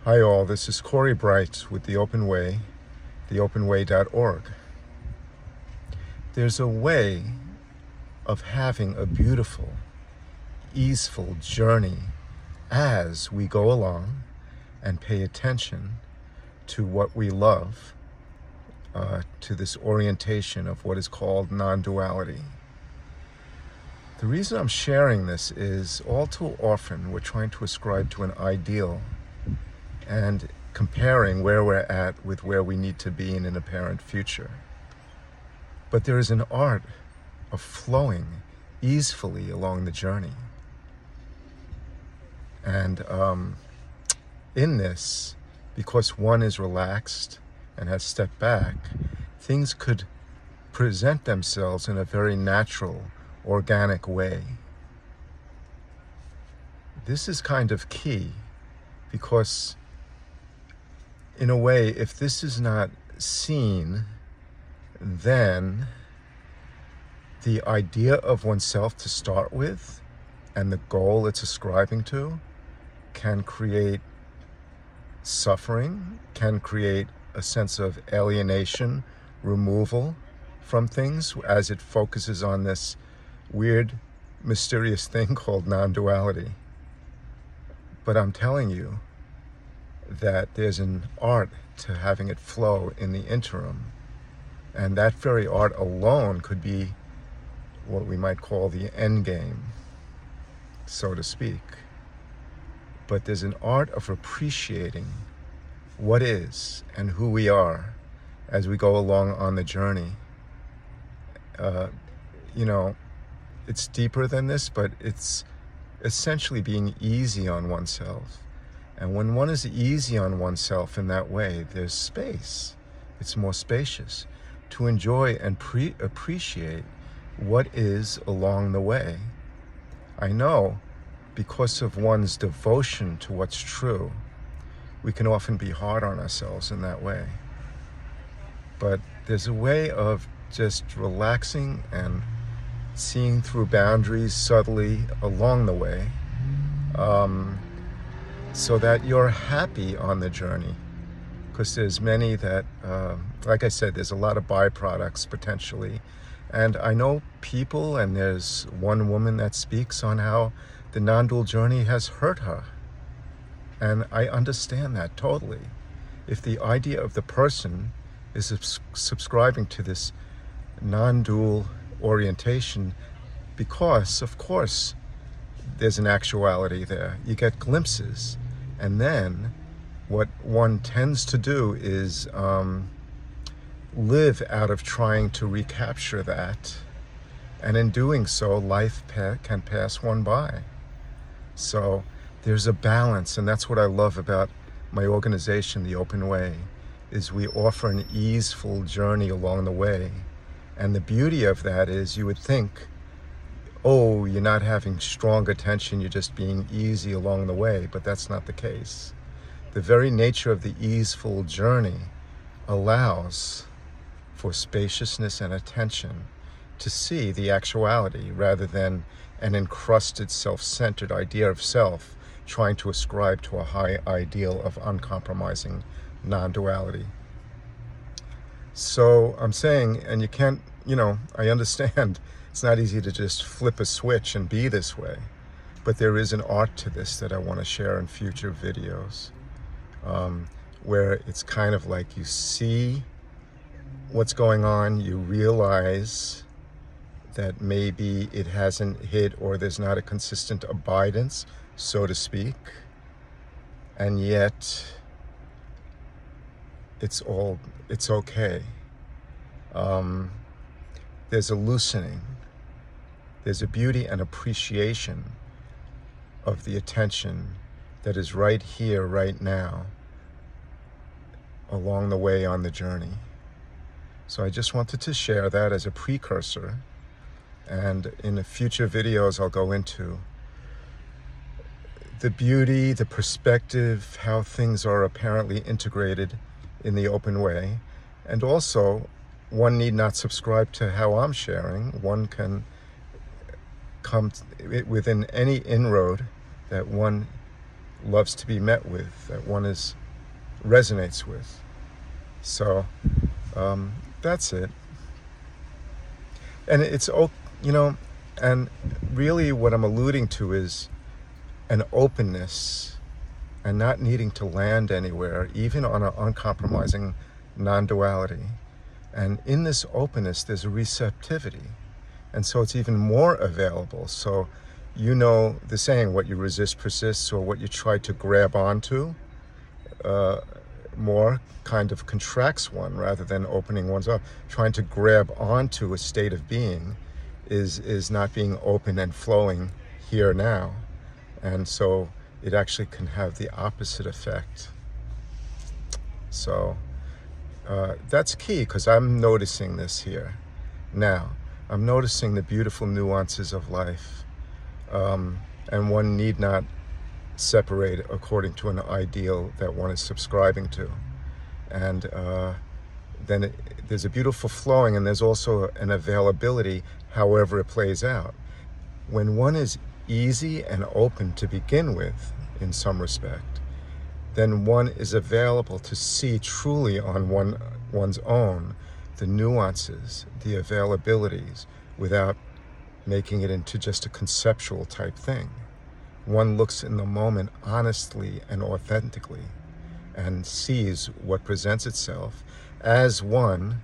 Hi all, this is Corey Bright with The Open Way, theopenway.org. There's a way of having a beautiful, easeful journey as we go along and pay attention to what we love, to this orientation of what is called non-duality. The reason I'm sharing this is all too often we're trying to ascribe to an ideal and comparing where we're at with where we need to be in an apparent future. But there is an art of flowing easefully along the journey. And in this, because one is relaxed and has stepped back, things could present themselves in a very natural, organic way. This is kind of key because in a way, if this is not seen, then the idea of oneself to start with and the goal it's ascribing to can create suffering, can create a sense of alienation, removal from things as it focuses on this weird, mysterious thing called non-duality. But I'm telling you, that there's an art to having it flow in the interim. And that very art alone could be what we might call the end game, so to speak. But there's an art of appreciating what is and who we are as we go along on the journey. It's deeper than this, but it's essentially being easy on oneself. And when one is easy on oneself in that way, there's space. It's more spacious to enjoy and appreciate what is along the way. I know because of one's devotion to what's true, we can often be hard on ourselves in that way. But there's a way of just relaxing and seeing through boundaries subtly along the way, so that you're happy on the journey. Because there's many that, like I said, there's a lot of byproducts potentially. And I know people, and there's one woman that speaks on how the non-dual journey has hurt her. And I understand that totally. If the idea of the person is subscribing to this non-dual orientation, because, of course, there's an actuality there. You get glimpses. And then what one tends to do is live out of trying to recapture that. And in doing so, life can pass one by. So there's a balance, and that's what I love about my organization, The Open Way, is we offer an easeful journey along the way. And the beauty of that is you would think, oh, you're not having strong attention, you're just being easy along the way, but that's not the case. The very nature of the easeful journey allows for spaciousness and attention to see the actuality rather than an encrusted, self-centered idea of self trying to ascribe to a high ideal of uncompromising non-duality. So I'm saying, and you can't, I understand it's not easy to just flip a switch and be this way, but there is an art to this that I want to share in future videos, where it's kind of like you see what's going on, you realize that maybe it hasn't hit or there's not a consistent abidance, so to speak, and yet it's okay. There's a loosening. There's a beauty and appreciation of the attention that is right here, right now, along the way on the journey. So I just wanted to share that as a precursor. And in the future videos, I'll go into the beauty, the perspective, how things are apparently integrated in the open way. And also, one need not subscribe to how I'm sharing. One can come within any inroad that one loves to be met with, that one resonates with. So that's it. And it's, and really what I'm alluding to is an openness and not needing to land anywhere, even on an uncompromising non-duality. And in this openness, there's a receptivity. And so it's even more available. So the saying, what you resist persists, or what you try to grab onto more kind of contracts one rather than opening one's up. Trying to grab onto a state of being is not being open and flowing here now. And so it actually can have the opposite effect. So that's key, because I'm noticing this here now. I'm noticing the beautiful nuances of life, and one need not separate according to an ideal that one is subscribing to. And then there's a beautiful flowing, and there's also an availability however it plays out. When one is easy and open to begin with, in some respect, then one is available to see truly on one's own the nuances, the availabilities, without making it into just a conceptual type thing. One looks in the moment honestly and authentically and sees what presents itself as one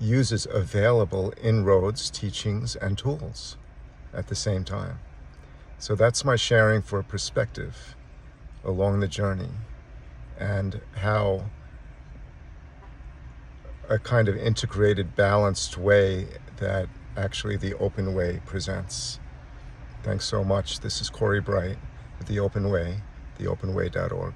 uses available inroads, teachings, and tools at the same time. So that's my sharing for perspective along the journey, and how a kind of integrated, balanced way that actually the open way presents. Thanks so much. This is Corey Bright with The Open Way, theopenway.org.